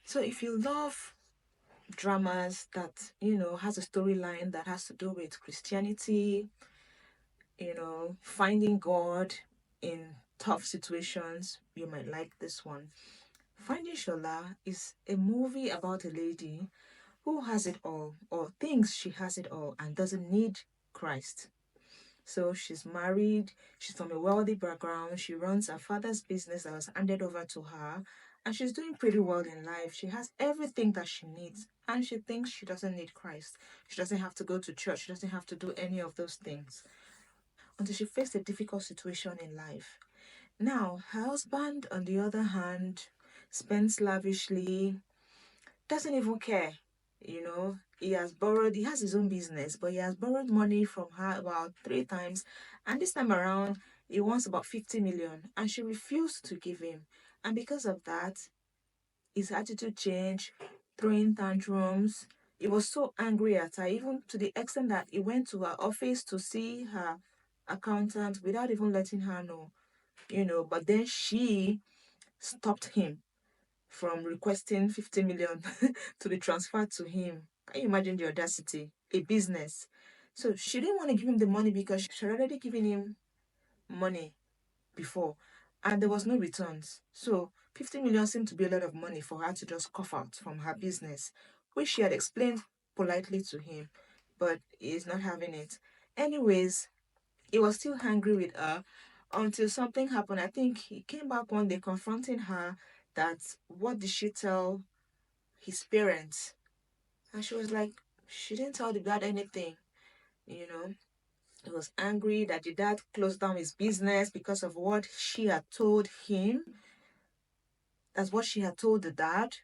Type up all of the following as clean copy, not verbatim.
So if you love dramas that, has a storyline that has to do with Christianity, finding God in tough situations, you might like this one. Finding Shola is a movie about a lady who has it all, or thinks she has it all, and doesn't need Christ. So she's married, she's from a wealthy background, she runs her father's business that was handed over to her, and she's doing pretty well in life. She has everything that she needs, and she thinks she doesn't need Christ. She doesn't have to go to church, she doesn't have to do any of those things until she faced a difficult situation in life. Now, her husband, on the other hand, spends lavishly, doesn't even care. He has his own business, but he has borrowed money from her about 3 times. And this time around, he wants about 50 million, and she refused to give him. And because of that, his attitude changed, throwing tantrums. He was so angry at her, even to the extent that he went to her office to see her accountant without even letting her know. But then she stopped him from requesting 50 million to be transferred to him. Can you imagine the audacity? A business. So she didn't want to give him the money because she had already given him money before and there was no returns. So 50 million seemed to be a lot of money for her to just cough out from her business, which she had explained politely to him, but he's not having it. Anyways, he was still angry with her until something happened. I think he came back one day confronting her that what did she tell his parents? And she was like, she didn't tell the dad anything, you know. He was angry that the dad closed down his business because of what she had told him. That's what she had told the dad.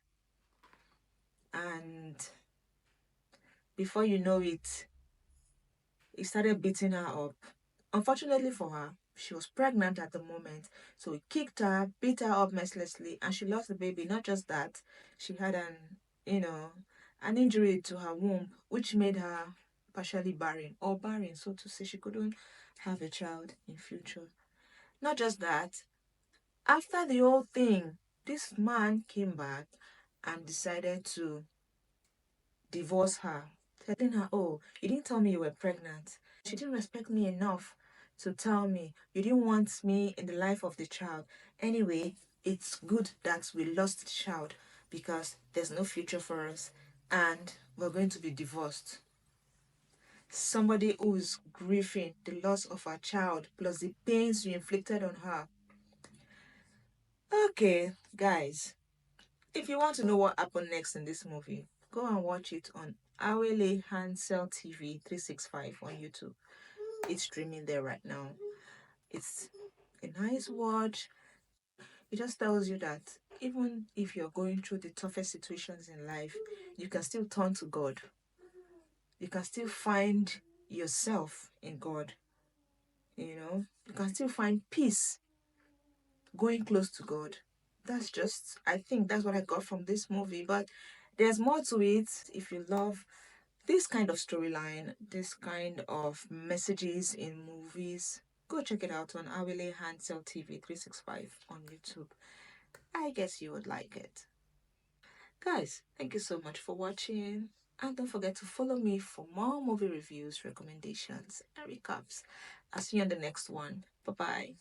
And before you know it, he started beating her up. Unfortunately for her, she was pregnant at the moment. So he kicked her, beat her up mercilessly, and she lost the baby. Not just that, she had you know, an injury to her womb, which made her partially barren, or barren, so to say. She couldn't have a child in future. Not just that, after the whole thing, this man came back and decided to divorce her, telling her, "Oh, you didn't tell me you were pregnant. She didn't respect me enough to tell me. You didn't want me in the life of the child. Anyway, it's good that we lost the child because there's no future for us and we're going to be divorced." Somebody who's grieving the loss of her child plus the pains you inflicted on her. Okay, guys, if you want to know what happened next in this movie, go and watch it on Awele Hansel TV 365 on YouTube. It's streaming there right now. It's a nice watch. It just tells you that even if you're going through the toughest situations in life, you can still turn to God. You can still find yourself in God. You can still find peace going close to God. I think that's what I got from this movie. But there's more to it. If you love this kind of storyline, this kind of messages in movies, go check it out on Awele Hansel TV 365 on YouTube. I guess you would like it. Guys, thank you so much for watching. And don't forget to follow me for more movie reviews, recommendations, and recaps. I'll see you on the next one. Bye bye.